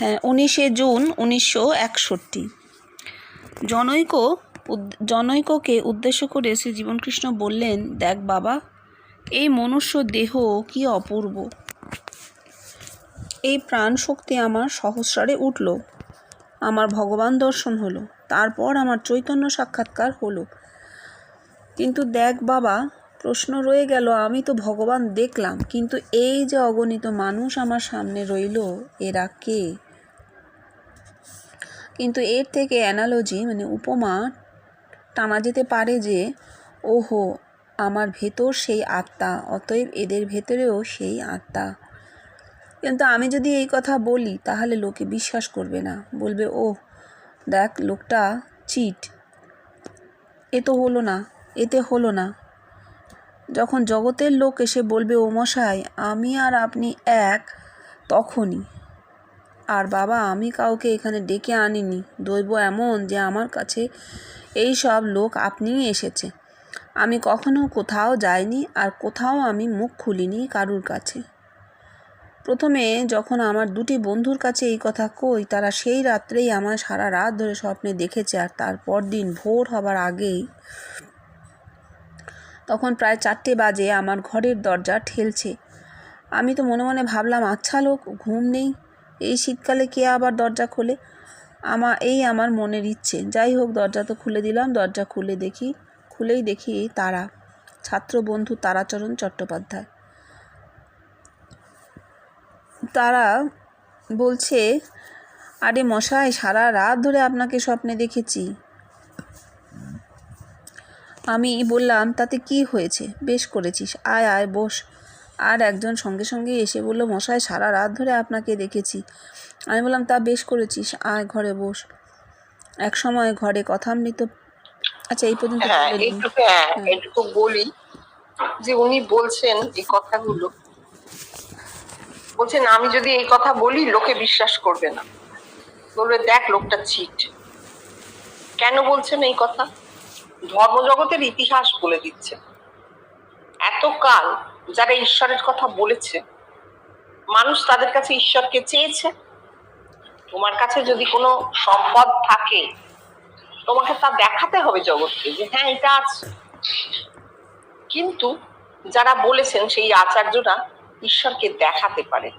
হ্যাঁ, 19শে জুন 1961। জনৈককে উদ্দেশ্য করে শ্রী জীবনকৃষ্ণ বললেন, দেখ বাবা, এই মনুষ্য দেহ কি অপূর্ব। এই প্রাণ শক্তি আমার সহস্রারে উঠল, আমার ভগবান দর্শন হলো, তারপর আমার চৈতন্য সাক্ষাৎকার হলো। কিন্তু দেখ বাবা, প্রশ্ন রয়ে গেল, আমি তো ভগবান দেখলাম, কিন্তু এই যে অগণিত মানুষ আমার সামনে রইল, এরা কে? কিন্তু এর থেকে অ্যানালজি উপমা টানা যেতে পারে যে, ওহো, আমার ভেতর সেই আত্মা, অতএব এদের ভেতরেও সেই আত্মা। কিন্তু আমি যদি এই কথা বলি তাহলে লোকে বিশ্বাস করবে না, বলবে, ও দেখ, লোকটা চিট, এতে হলো না। যখন জগতের লোক এসে বলবে, ও মশাই, আমি আর আপনি এক, তখনই। আর বাবা, আমি কাউকে এখানে ডেকে আনিনি, দৈব এমন যে আমার কাছে এই সব লোক আপনিই এসেছে। আমি কখনো কোথাও যাইনি, আর কোথাও আমি মুখ খুলিনি কারুর কাছে। প্রথমে যখন আমার দুটি বন্ধুর কাছে এই কথা কই, তারা সেই রাত্রেই আমার সারা রাত ধরে স্বপ্নে দেখেছে, আর তারপর দিন ভোর হবার আগেই, তখন প্রায় 4টে বাজে, আমার ঘরের দরজা ঠেলছে। আমি তো মনে মনে ভাবলাম, আচ্ছা লোক, ঘুম নেই, এই শীতকালে কে আবার দরজা খোলে? আমার মনের ইচ্ছে। যাই হোক, দরজা তো খুলে দিলাম। দরজা খুলেই দেখি তারা, ছাত্র বন্ধু তারাচরণ চট্টোপাধ্যায়। তারা বলছে, আরে মশাই, সারা রাত ধরে আপনাকে স্বপ্নে দেখেছি। আমি বললাম, তাতে কি হয়েছে, বেশ করেছিস, আয় আয় বস। আর একজন সঙ্গে সঙ্গে এসে বলল, মশাই, সারা রাত ধরে আপনাকে দেখেছি। আমি বললাম, তা বেশ করেছিস, আয় ঘরে বস। এক সময় ঘরে কথামৃত। আচ্ছা, এই পর্যন্ত এইটুকু বলি যে উনি বলছেন এই কথাগুলো, বলছেন আমি যদি এই কথা বলি লোকে বিশ্বাস করবে না, বলবে দেখ লোকটা চিট। কেন বলছেন এই কথা? ধর্মজগতের ইতিহাস বলে দিচ্ছে। এতকাল যারা ঈশ্বরের কথা বলেছে, মানুষ তাদের কাছে ঈশ্বরকে চেয়েছে। তোমার কাছে যদি কোনো সম্পদ থাকে, তোমাকে তা দেখাতে হবে জগৎকে যে হ্যাঁ, এটা আছে। কিন্তু যারা বলেছেন সেই আচার্যরা ঈশ্বরকে দেখাতে পারে।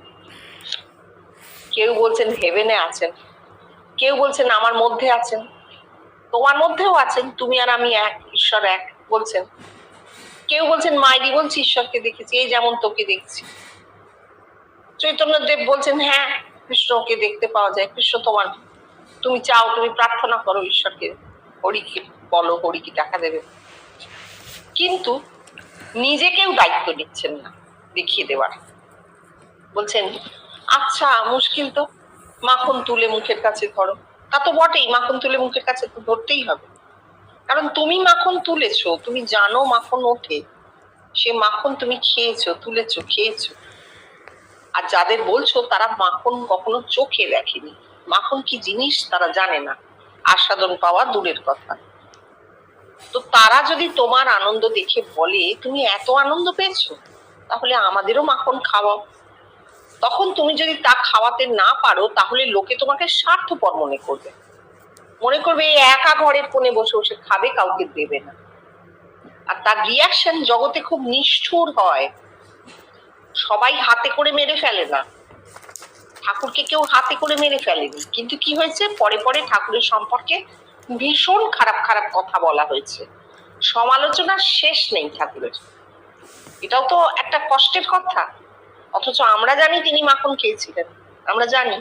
কেউ বলছেন হেভেনে আছেন, কেউ বলছেন আমার মধ্যে আছেন, তোমার মধ্যেও আছেন, তুমি আর আমি এক, ঈশ্বর এক বলছেন। কেউ বলছেন মাইরি বলছি ঈশ্বরকে দেখেছি, এই যেমন তোকে দেখছি। চৈতন্যদেব বলছেন হ্যাঁ, কৃষ্ণকে দেখতে পাওয়া যায়। কৃষ্ণ তোমার, তুমি চাও, তুমি প্রার্থনা করো ঈশ্বরকে, হরিকে বলো, হরিকে দেখা দেবে। কিন্তু নিজেকেও দায়িত্ব নিচ্ছেন না দেখিয়ে দেওয়ার। বলছেন আচ্ছা, মুশকিল তো, মাখন তুলে মুখের কাছে ধরো। তা তো বটেই, মাখন তুলে মুখের কাছে তো ধরতেই হবে, কারণ তুমি মাখন তুলেছো, তুমি জানো মাখন ওঠে, সে মাখন তুমি খেয়েছো, তুলেছো, খেয়েছো। আর যাদের বলছো তারা মাখন কখনো চোখে দেখেনি, মাখন কি জিনিস তারা জানে না, আস্বাদন পাওয়া দূরের কথা। তো তারা যদি তোমার আনন্দ দেখে বলে তুমি এত আনন্দ পেয়েছো, তাহলে আমাদেরও মাখন খাওয়াও। তখন তুমি যদি তা খাওয়াতে না পারো, তাহলে লোকে তোমাকে স্বার্থপর মনে করবে এই একা ঘরের কোণে বসে বসে খাবে, কাউকে দেবে না। আর তার রিয়াকশন জগতে খুব নিষ্ঠুর হয়। সবাই হাতে করে মেরে ফেলে না, ঠাকুরকে কেউ হাতে করে মেরে ফেলেনি, কিন্তু কি হয়েছে, পরে পরে ঠাকুরের সম্পর্কে ভীষণ খারাপ খারাপ কথা বলা হয়েছে, সমালোচনার শেষ নেই ঠাকুরের। এটাও তো একটা কষ্টের কথা। অথচ আমরা জানি তিনি মাখন খেয়েছিলেন, আমরা জানি।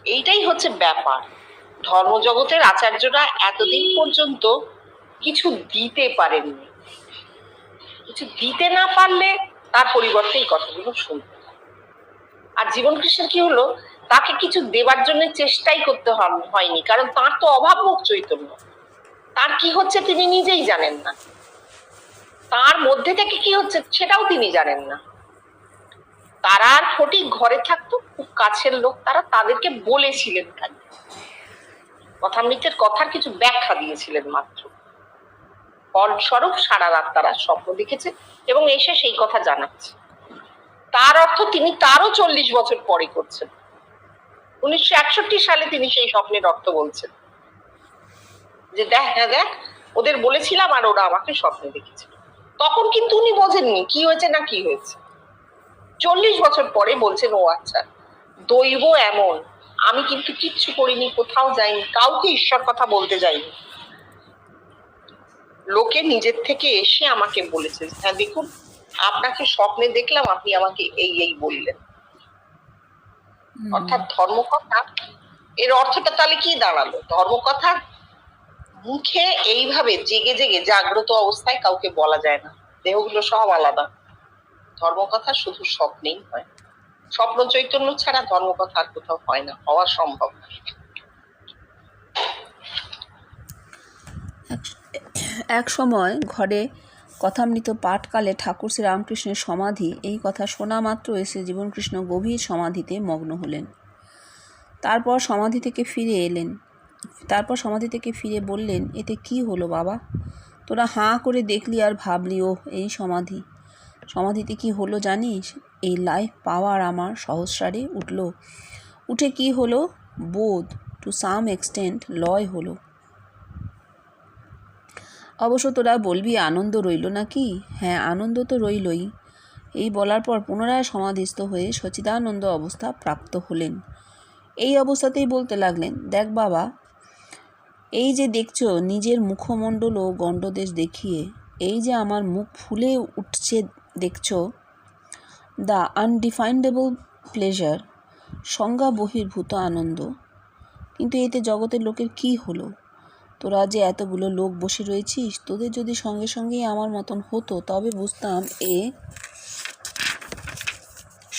এইটাই হচ্ছে ব্যাপার। ধর্মজগতের আচার্যরা এতদিন পর্যন্ত কিছু দিতে পারেননি। কিছু দিতে না পারলে তার পরিবর্তে এই কথাগুলো শুনতে হয়। আর জীবনকৃষ্ণের কি হলো, তাকে কিছু দেবার জন্য চেষ্টাই করতে হয়নি, কারণ তার তো অভাবমুখ চৈতন্য। তার কি হচ্ছে তিনি নিজেই জানেন না, তার মধ্যে থেকে কি হচ্ছে সেটাও তিনি জানেন না। তারা আর ফটিক ঘরে থাকতো, খুব কাছের লোক, তারা তাদেরকে বলেছিলেন, খালি কথামৃতের কথার কিছু ব্যাখ্যা দিয়েছিলেন মাত্র। ফলস্বরূপ সারা রাত তারা স্বপ্ন দেখেছে এবং এসে সেই কথা জানাচ্ছে। তার অর্থ তিনি তারও 40 বছর পরে করছেন। 1961 সালে তিনি সেই স্বপ্নের অর্থ বলছেন, যে দেখ হ্যাঁ দেখ, ওদের বলেছিলাম আর ওরা আমাকে স্বপ্নে দেখেছিল। তখন কিন্তু উনি বোঝেননি কি হয়েছে না কি হয়েছে। 40 বছর পরে বলছেন, ও আচ্ছা, দৈব এমন, আমি কিন্তু কিচ্ছু করিনি, কোথাও যাইনি, কাউকে ঈশ্বর কথা বলতে যাইনি, লোকে নিজের থেকে এসে আমাকে বলেছে, হ্যাঁ দেখুন আপনাকে স্বপ্নে দেখলাম, আপনি আমাকে এই এই বললেন। অর্থাৎ ধর্মকথা, এর অর্থটা তাহলে কি দাঁড়ালো? ধর্মকথা মুখে এইভাবে জেগে জেগে জাগ্রত অবস্থায় কাউকে বলা যায় না, দেহগুলো সব আলাদা। ধর্মকথা শুধু স্বপ্নেই হয়, স্বপ্ন চৈতন্য ছাড়া ধর্মকথা আর কোথাও হয় না, হওয়া সম্ভব না। এক সময় ঘরে কথামৃত পাঠকালে ঠাকুর শ্রীরামকৃষ্ণের সমাধি, এই কথা শোনা মাত্র এসে জীবনকৃষ্ণ গভীর সমাধিতে মগ্ন হলেন। তারপর সমাধি থেকে ফিরে বললেন, এতে কি হলো বাবা? তোরা হাঁ করে দেখলি আর ভাবলি, ওহ এই সমাধিতে কি হলো জানিস? এই লাইফ পাওয়ার আমার সহস্রারে উঠে কি হলো? বোধ, টু সাম এক্সটেন্ট লয় হলো। অবশ্য তোরা বলবি আনন্দ রইল নাকি? হ্যাঁ, আনন্দ তো রইলই। এই বলার পর পুনরায় সমাধিস্থ হয়ে সচিদানন্দ অবস্থা প্রাপ্ত হলেন। এই অবস্থাতেই বলতে লাগলেন, দেখ বাবা, এই যে দেখছো নিজের মুখমণ্ডল ও গণ্ডদেশ দেখিয়ে, এই যে আমার মুখ ফুলে উঠছে দেখছো, দ্য আনডিফাইন্ডেবল প্লেজার, সংজ্ঞা বহির্ভূত আনন্দ। কিন্তু এতে জগতের লোকের কি হলো? তোরা যে এতগুলো লোক বসে রয়েছিস, তোদের যদি সঙ্গে সঙ্গেই আমার মতন হতো তবে বুঝতাম এ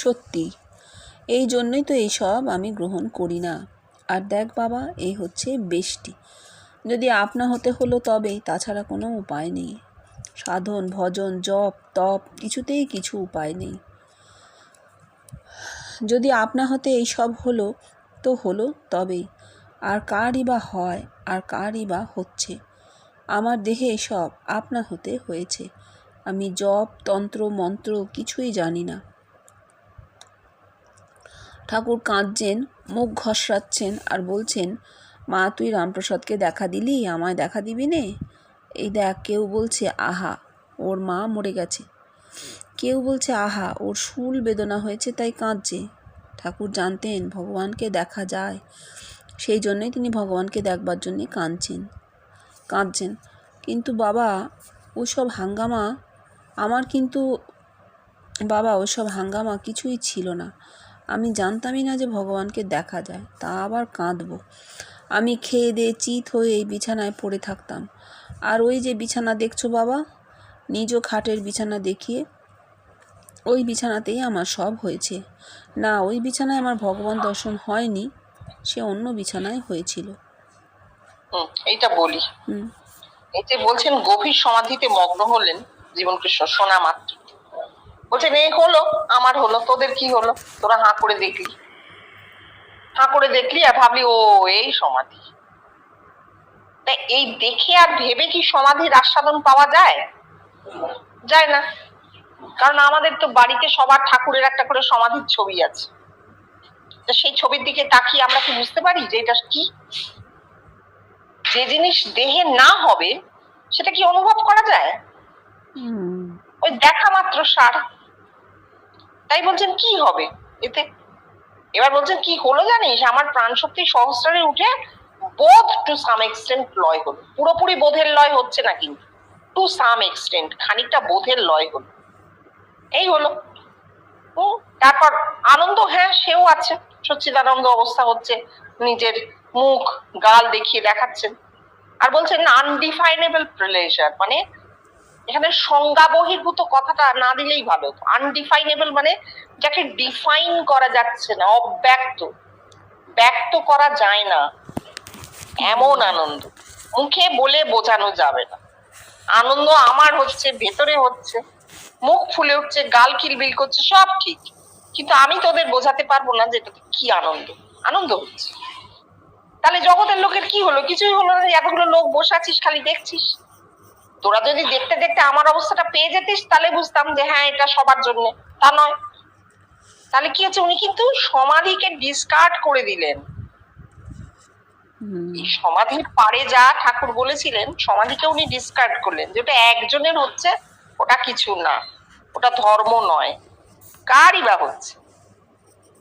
সত্যি। এই জন্যই তো এইসব আমি গ্রহণ করি না। আর দেখ বাবা, এই হচ্ছে বেষ্টি। যদি আপনা হতে হলো তবেই, তাছাড়া কোনো উপায় নেই। সাধন, ভজন, জপ, তপ কিছুতেই কিছু উপায় নেই। যদি আপনা হতে এই সব হলো তো হলো তবেই, আর কারই বা হয়, আর কারই বা হচ্ছে? আমার দেহে সব আপনা হতে হয়েছে। আমি জপ, তন্ত্র, মন্ত্র কিছুই জানি না। ঠাকুর কাঁদছেন, মুখ ঘষড়াচ্ছেন আর বলছেন, মা তুই রামপ্রসাদকে দেখা দিলি, আমায় দেখা দিবি নে? এই দেখ, কেউ বলছে আহা ওর মা মরে গেছে, কেউ বলছে আহা ওর শুল বেদনা হয়েছে তাই কাঁদছে। ঠাকুর জানতেন ভগবানকে দেখা যায়, সেই জন্যই তিনি ভগবানকে দেখবার জন্যে কাঁদছেন। কিন্তু বাবা ওসব হাঙ্গামা কিছুই ছিল না। আমি জানতামই না যে ভগবানকে দেখা যায়, তা আবার কাঁদবো? আমি খেয়ে দিয়ে চিত হয়ে এই বিছানায় পড়ে থাকতাম। আর ওই যে বিছানা দেখছো বাবা, নিজ খাটের বিছানা দেখিয়ে, ওই বিছানাতেই আমার সব হয়েছে। না, ওই বিছানায় আমার ভগবান দর্শন হয়নি, সে অন্য বিছানায় হয়েছিল। এইটা বলি, এই যে বলছেন গভীর সমাধিতে মগ্ন হলেন জীবনকৃষ্ণ শোনা মাত্র, বলছেন এই হলো আমার হলো, তোদের কি হলো? তোরা হাঁ করে দেখলি আর ভাবলি ও এই সমাধি। তাই এই দেখে আর ভেবে কি সমাধির আস্বাদন পাওয়া যায়? যায় না। কারণ আমাদের তো বাড়িতে সবার ঠাকুরের একটা করে সমাধির ছবি আছে, সেই ছবির দিকে তাকিয়ে আমরা কি বুঝতে পারি যে এটা কি? যে জিনিস দেহে না হবে সেটা কি অনুভব করা যায়? ওই দেখা মাত্র সার। তাই বলছেন কি হবে এতে? এবার বলছেন কি হলো জানিস? আমার প্রাণ শক্তি সহস্রারে উঠে বোধ টু সাম এক্সটেন্ট লয় হলো। পুরোপুরি বোধের লয় হচ্ছে না, কিন্তু টু সাম এক্সটেন্ট খানিকটা বোধের লয় হলো। এই হলো। তারপর আনন্দ, হ্যাঁ সেও আছে, সচ্চিদানন্দ অবস্থা হচ্ছে, নিজের মুখ গাল দেখিয়ে দেখাচ্ছেন। আর বলছেন আনডিফাইনেবল প্লেজার, মানে এখানে সংজ্ঞা বহির্ভূত কথাটা না দিলেই ভালো। আনডিফাইনেবল মানে যাকে ডিফাইন করা যাচ্ছে না, ব্যক্ত করা যায় না, এমন আনন্দ মুখে বলে বোঝানো যাবে না। আনন্দ আমার হচ্ছে, ভেতরে হচ্ছে, মুখ ফুলে উঠছে, গাল কিলবিল করছে, সব ঠিক, কিন্তু আমি তোদের বোঝাতে পারবো না যে এটাতে কি আনন্দ হচ্ছে। তাহলে জগতের লোকের কি হলো? কিছুই হলো না। এতগুলো লোক বসে আছিস, খালি দেখছিস। তোরা যদি দেখতে দেখতে আমার অবস্থাটা পেয়ে যেতিস তাহলে বুঝতাম যে হ্যাঁ এটা সবার জন্য, তা নয়। তাহলে কি হচ্ছে, উনি কিন্তু সমাধিকে ডিসকার্ড করে দিলেন। এই সমাধির পারে যা ঠাকুর বলেছিলেন, সমাধিকে উনি ডিসকার্ড করলেন, যেটা একজনের হচ্ছে ওটা কিছু না, ওটা ধর্ম নয়, কারই বা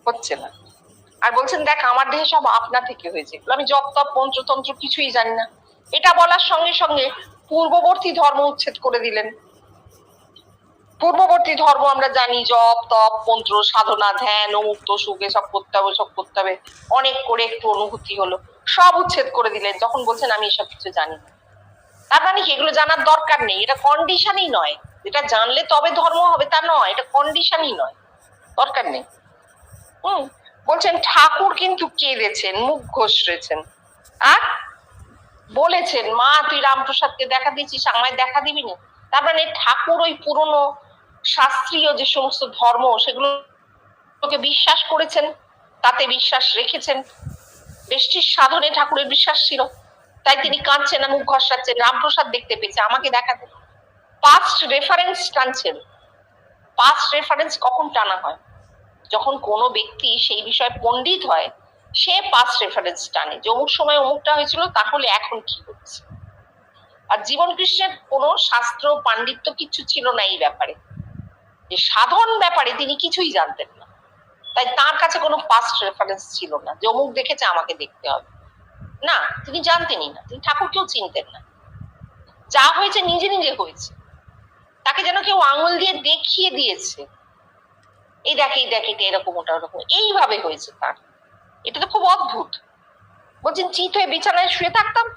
হচ্ছে না। আর বলছেন দেখ আমার দেহে সব আপনা থেকে হয়েছে, আমি জপ তপ মন্ত্রতন্ত্র কিছুই জানি না। এটা বলার সঙ্গে সঙ্গে পূর্ববর্তী ধর্ম উচ্ছেদ করে দিলেন। পূর্ববর্তী ধর্ম আমরা জানি, জপ তপ মন্ত্র সাধনা ধ্যান মুক্ত সুখে সব করতে হবে, সব করতে হবে, অনেক করে একটু অনুভূতি হলো, সব উচ্ছেদ করে দিলেন যখন বলছেন আমি এসব কিছু জানি না। তার মানে কি এগুলো জানার দরকার নেই, এটা কন্ডিশনই নয়, এটা জানলে তবে ধর্ম হবে তা নয়, এটা কন্ডিশনই নয়, দরকার নেই। বলছেন ঠাকুর কিন্তু কেঁদেছেন, মুখ ঘষড়েছেন, আর বলেছেন মা তুই রামপ্রসাদকে দেখা দিয়েছিস, আমায় দেখা দিবি না। তার মানে ঠাকুর ওই পুরনো শাস্ত্রীয় যে সমস্ত ধর্ম সেগুলোকে বিশ্বাস করেছেন, তাতে বিশ্বাস রেখেছেন। বেষ্টির সাধনে ঠাকুরের বিশ্বাস ছিল, তাই তিনি কাঁদছেন না, মুখ ঘষাচ্ছেন, রামপ্রসাদ দেখতে পেয়েছে, আমাকে দেখাতে। পাস্ট রেফারেন্স টানছেন। পাস্ট রেফারেন্স কখন টানা হয়? যখন কোনো ব্যক্তি সেই বিষয়ে পণ্ডিত হয়, সে পাস্ট রেফারেন্স টানে, যে অমুক সময় অমুকটা হয়েছিল, তাহলে এখন কি হচ্ছে। আর জীবন কৃষ্ণের কোনো শাস্ত্র পাণ্ডিত্য কিছু ছিল না এই ব্যাপারে, যে সাধন ব্যাপারে তিনি কিছুই জানতেন না, তাই তার কাছে কোনো পাস্ট রেফারেন্স ছিল না যে অমুক দেখেছে আমাকে দেখতে হবে, না, তিনি জানতেনই না, তিনি ঠাকুরকেও চিনতেন না। যা হয়েছে নিজে নিজে হয়েছে, তাকে যেন কেউ আঙুল দিয়ে দেখিয়ে দিয়েছে, এই দেখ এই দেখ এটা এরকম ওটা ওরকম, এইভাবে হয়েছে তার। এটা তো খুব অদ্ভুত। বলছেন চিত হয়ে বিছানায় শুয়ে থাকতাম,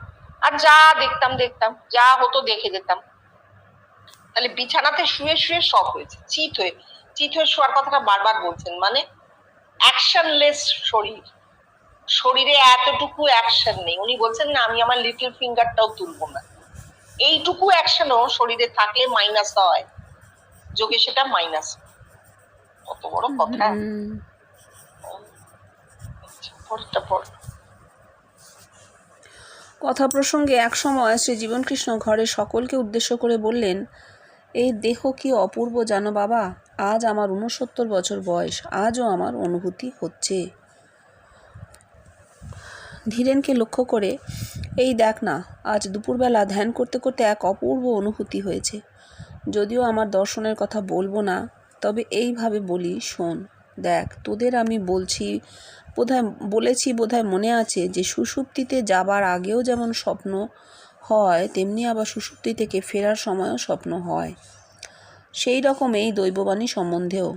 আর যা দেখতাম, যা হতো দেখে যেতাম। তাহলে বিছানাতে শুয়ে শুয়ে সব হয়েছে, চিত হয়ে শোয়ার কথাটা বারবার বলছেন, মানে অ্যাকশনলেস শরীর, শরীরে এতটুকু অ্যাকশন নেই। উনি বলছেন না আমি আমার লিটল ফিঙ্গারটাও তুলবো না, এইটুকু অ্যাকশনও শরীরে থাকলে মাইনাস হয়, যোগে সেটা মাইনাস। কত বড় কথা। কথা প্রসঙ্গে এক সময় শ্রী জীবনকৃষ্ণ ঘরের সকলকে উদ্দেশ্য করে বললেন, এই দেহ কি অপূর্ব জানো বাবা, আজ আমার 69 বছর বয়স, আজও আমার অনুভূতি হচ্ছে। ধীরেনকে লক্ষ্য করে, এই দেখ না, আজ দুপুরবেলা ধ্যান করতে করতে এক অপূর্ব অনুভূতি হয়েছে। যদিও আমার দর্শনের কথা বলবো না, তবে এইভাবে বলি শোন। দেখ তোদের আমি বলেছি বোধহয় মনে আছে, যে সুষুপ্তিতে যাবার আগেও যেমন স্বপ্ন হয়, তেমনি আবার সুষুপ্তি থেকে ফেরার সময়ও স্বপ্ন হয়। সেই রকম এই দৈববাণী সম্বন্ধেও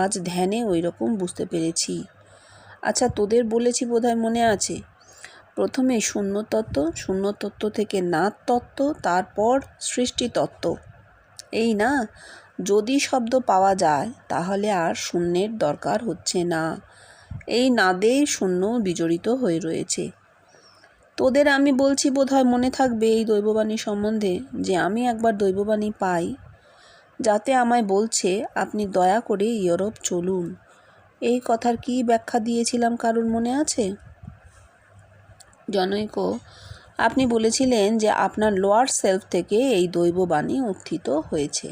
আজ ধ্যানে ওই রকম বুঝতে পেরেছি। আচ্ছা তোদের বলেছি বোধহয় মনে আছে, প্রথমে শূন্যতত্ত্ব থেকে নাদ তত্ত্ব, তারপর সৃষ্টি তত্ত্ব। এই না, যদি শব্দ পাওয়া যায় তাহলে আর শূন্যের দরকার হচ্ছে না, এই নাদেই শূন্য বিজড়িত হয়ে রয়েছে। তোদের আমি বলছি বোধহয় মনে থাকবে এই দৈববাণী সম্বন্ধে, যে আমি একবার দৈববাণী পাই, যাতে আমায় বলছে আপনি দয়া করে ইউরোপ চলুন। এই কথার কি ব্যাখ্যা দিয়েছিলাম কারোর মনে আছে? জনৈক, আপনি বলেছিলেন যে আপনার লোয়ার সেলফ থেকে এই দৈববাণী উত্থিত হয়েছে।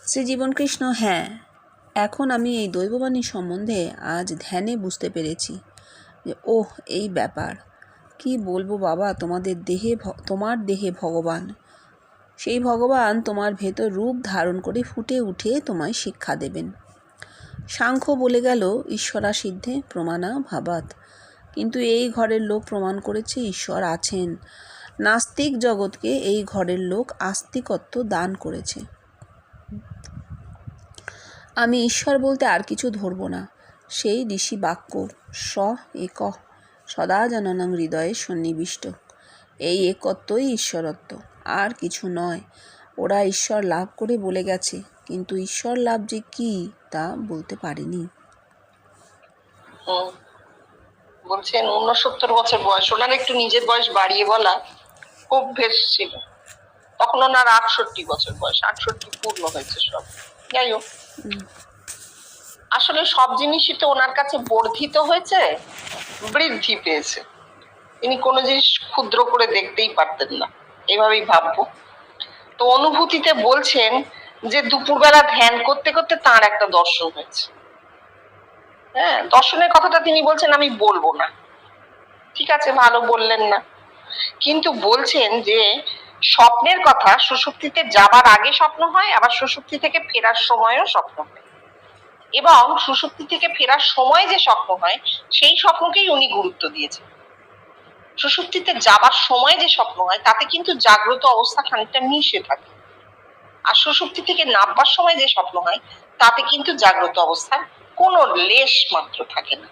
শ্রী জীবনকৃষ্ণ, হ্যাঁ, এখন আমি এই দৈববাণী সম্বন্ধে আজ ধ্যানে বুঝতে পেরেছি যে ওহ এই ব্যাপার। কি বলবো বাবা, তোমার দেহে ভগবান, সেই ভগবান তোমার ভেতর রূপ ধারণ করে ফুটে উঠে তোমায় শিক্ষা দেবেন। সাংখ্য বলে গেল ঈশ্বরা সিদ্ধে প্রমাণা ভাবাত, কিন্তু এই ঘরের লোক প্রমাণ করেছে ঈশ্বর আছেন। নাস্তিক জগৎকে এই ঘরের লোক আস্তিকত্ব দান করেছে। আমি ঈশ্বর বলতে আর কিছু ধরব না, সেই ঋষি বাক্য স এক সদা জননং হৃদয়ে সন্নিবিষ্ট, এই একত্বই ঈশ্বরত্ব, আর কিছু নয়। ওরা ঈশ্বর লাভ করে বলে গেছে, কিন্তু ঈশ্বর লাভ যে কি তা বলতে পারেনি। বলছেন 69 বছর বয়স, ওনার একটু নিজের বয়স বাড়িয়ে বলা অভ্যেস ছিল। তখন ওনার 68 বছর বয়স, 68 পূর্ণ হয়েছে সব। যাই হোক, আসলে সব জিনিসই তো ওনার কাছে বর্ধিত হয়েছে, বৃদ্ধি পেয়েছে। তিনি কোনো জিনিস ক্ষুদ্র করে দেখতেই পারতেন না, এভাবেই ভাববো। তো অনুভূতিতে বলছেন যে দুপুরবেলা ধ্যান করতে করতে তার একটা দর্শন হয়েছে। হ্যাঁ, দর্শনের কথাটা তিনি বলছেন আমি বলবো না, ঠিক আছে, ভালো বললেন না, কিন্তু বলছেন যে স্বপ্নের কথা সুষুপ্তিতে যাবার আগে স্বপ্ন হয়, আবার সুষুপ্তি থেকে ফেরার সময়ও স্বপ্ন হয়, এবং সুষুপ্তি থেকে ফেরার সময় যে স্বপ্ন হয় সেই স্বপ্নকেই উনি গুরুত্ব দিয়েছেন। সুষুপ্তিতে যাবার সময় যে স্বপ্ন হয় তাতে কিন্তু জাগ্রত অবস্থা খানিকটা মিশে থাকে, আর সুষুপ্তি থেকে নামবার সময় যে স্বপ্ন হয় তাতে কিন্তু জাগ্রত অবস্থার কোনো লেশ মাত্র থাকে না।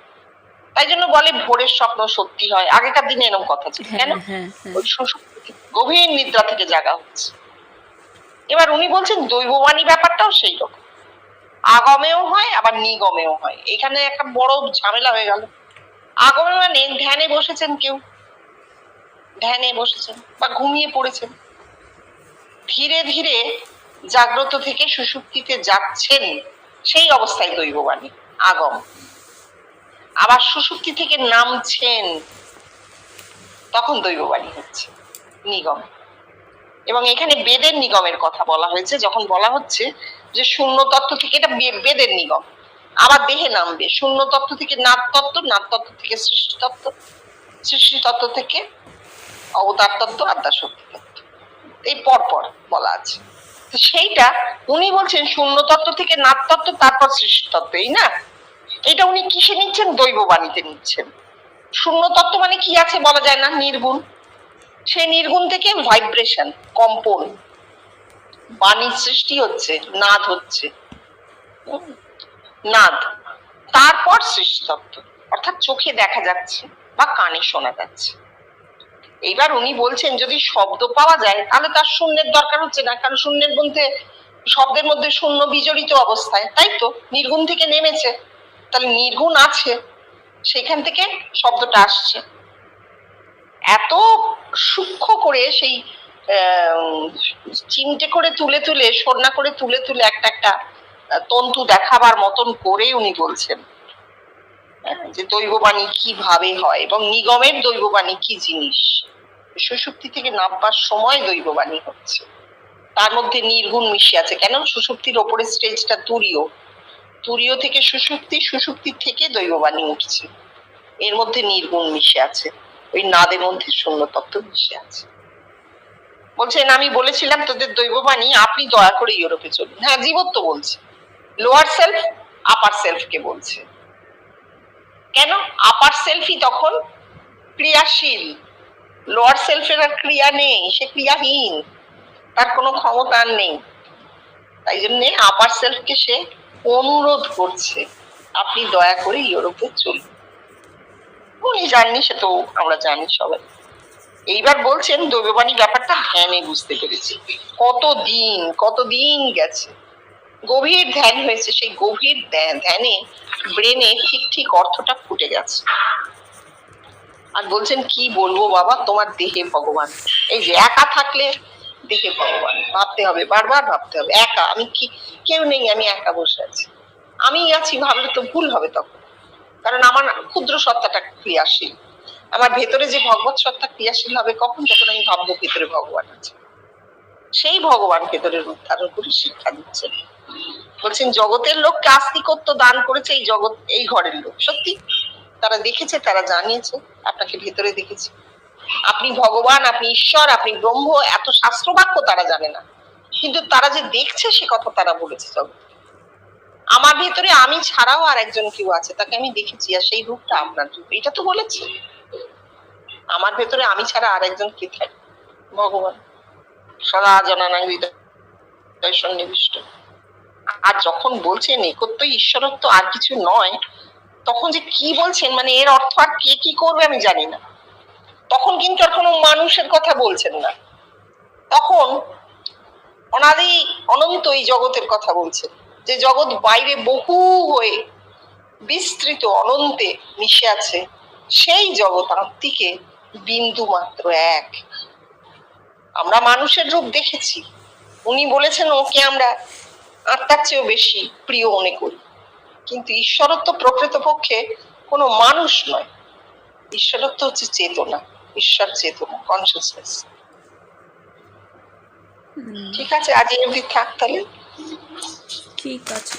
তাই জন্য বলে ভোরের স্বপ্ন সত্যি হয়, আগেকার দিনে এরকম কথা ছিল। কেন? ওই সুষুপ্তি গভীর নিদ্রা থেকে জাগা হচ্ছে। এবার উনি বলছেন দৈববাণী ব্যাপারটাও সেই রকম, আগমেও হয় আবার নিগমেও হয়। এখানে একটা বড় ঝামেলা হয়ে গেল। আগমে মানে ধ্যানে বসেছেন, কেউ ধ্যানে বসেছেন বা ঘুমিয়ে পড়েছেন, ধীরে ধীরে জাগ্রত থেকে সুষুপ্তিতে যাচ্ছেন, সেই অবস্থায় দৈববাণী আগম। আবার সুষুপ্তি থেকে নামছেন, তখন দৈববাণী হচ্ছে নিগম। এবং এখানে বেদের নিগমের কথা বলা হয়েছে, যখন বলা হচ্ছে যে শূন্য তত্ত্ব থেকে, এটা বেদের নিগম, আবার দেহে নামবে শূন্য তত্ত্ব থেকে নাদ তত্ত্ব, নাদ তত্ত্ব থেকে সৃষ্টি তত্ত্ব, সৃষ্টি তত্ত্ব থেকে অবতার তত্ত্ব, আদ্যা শক্তি তত্ত্ব, এই পরপর বলা আছে। সেইটা উনি বলছেন শূন্য তত্ত্ব থেকে নাদ তত্ত্ব, তারপর সৃষ্টি তত্ত্ব, এই না, এটা উনি কিসে নিচ্ছেন? দৈববাণীতে নিচ্ছেন। শূন্য তত্ত্ব মানে কি আছে বলা যায় না, নির্গুণ। সেই নির্গুণ থেকে ভাইব্রেশন, কম্পন, বাণীর সৃষ্টি হচ্ছে, নাদ হচ্ছে, নাদ, তারপর সৃষ্টি তত্ত্ব, অর্থাৎ চোখে দেখা যাচ্ছে বা কানে শোনা যাচ্ছে। এইবার উনি বলছেন যদি শব্দ পাওয়া যায় তাহলে তার শূন্যের দরকার হচ্ছে না, কারণ শূন্যের মধ্যে, শব্দের মধ্যে শূন্য বিজড়িত অবস্থায়, তাই তো নির্গুণ থেকে নেমেছে, তাহলে নির্গুণ আছে, সেখান থেকে শব্দটা আসছে। এত সূক্ষ্ম করে সেই চিমটে করে তুলে তুলে, সন্না করে তুলে তুলে একটা একটা তন্তু দেখাবার মতন করে উনি বলছেন যে দৈববাণী কিভাবে হয় এবং নিগমের দৈববাণী কি জিনিস। সুষুপ্তি থেকে নামবার সময় দৈববাণী হচ্ছে, তার মধ্যে নির্গুণ মিশে আছে। কেন? সুষুপ্তির ওপরের স্টেজটা তুরীয়, তুরীয় থেকে সুষুপ্তি, সুষুপ্তি থেকে দৈববাণী উঠছে, এর মধ্যে নির্গুণ মিশে আছে, ওই নাদের মধ্যে শূন্য তত্ত্ব মিশে আছে। বলছেন আমি বলেছিলাম তোদের দৈববাণী, আপনি দয়া করে ইউরোপে চলুন। হ্যাঁ, জীবত্ব বলছে, লোয়ার সেলফ আপার সেলফকে বলছে। কেন? আপার সেলফই তখন ক্রিয়াশীল, লোয়ার সেলফের আর ক্রিয়া নেই, সে ক্রিয়াহীন, তার কোনো ক্ষমতা নেই। তাই জন্য আপার সেলফকে সে অনুরোধ করছে আপনি দয়া করে ইউরোপে চলুন। উনি জাননি, সে তো আমরা জানি সবাই। এইবার বলছেন দৈববাণী ব্যাপারটা ধ্যানে বুঝতে পেরেছি। কতদিন গেছে, গভীর ধ্যান হয়েছে, সেই গভীর ধ্যানে ব্রেনে ঠিক ঠিক অর্থটা ফুটে গেছে। আর বলছেন কি বলবো বাবা, তোমার দেহে ভগবান। এই যে একা থাকলে দেহে ভগবান, ভাবতে হবে, বারবার ভাবতে হবে, একা আমি কি, কেউ নেই, আমি একা বসে আছি, আমি আছি ভাবলে তো ভুল হবে তখন, কারণ আমার ক্ষুদ্র সত্তাটা ক্রিয়াশীল। আমার ভেতরে যে ভগবত সত্তা ক্রিয়াশীল হবে কখন? যখন আমি ভাববো ভেতরে ভগবান আছে। সেই ভগবান ভেতরে রূপ ধারণ করে শিক্ষা দিচ্ছেন। বলছেন জগতের লোককে আস্তিকত্ব দান করেছে এই জগৎ, এই ঘরের লোক। সত্যি তারা দেখেছে, তারা জানিয়েছে, আপনাকে ভেতরে দেখেছে, আপনি ভগবান, আপনি ঈশ্বর, আপনি ব্রহ্ম, এত শাস্ত্র বাক্য তারা জানে না, কিন্তু তারা যে দেখছে সে কথা তারা বলেছে জগৎ। আমার ভেতরে আমি ছাড়াও আর একজন কেউ আছে, তাকে আমি দেখেছি, আর সেই রূপটা আপনার রূপ, এটা তো বলেছে। আমার ভেতরে আমি ছাড়া আর একজন কে থাকে? ভগবান, সদা জনানাং হৃদয় সন্নিবিষ্ট। আর যখন বলছেন একত্ব ঈশ্বরত্ব আর কিছু নয়, তখন যে কি বলছেন, মানে এর অর্থ আর কে কি করবে আমি জানি না। তখন কিন্তু আর কোনো মানুষের কথা বলছেন না, তখন অনাদি অনন্ত এই জগতের কথা বলছেন, যে জগৎ বাইরে বহু হয়ে বিস্তৃত অনন্তে মিশে আছে, সেই জগৎ আত্মিকে বিন্দু মাত্র এক। আমরা মানুষের রূপ দেখেছি, উনি বলেছেন ওকে আমরা আত্মার চেয়েও বেশি প্রিয় মনে করি, কিন্তু ঈশ্বরত্ব প্রকৃতপক্ষে কোনো মানুষ নয়, ঈশ্বরত্ব হচ্ছে চেতনা, ঈশ্বর চেতনা, কনসিয়াসনেস। ঠিক আছে, আজ এই অবধি থাক তাহলে। ঠিক আছে।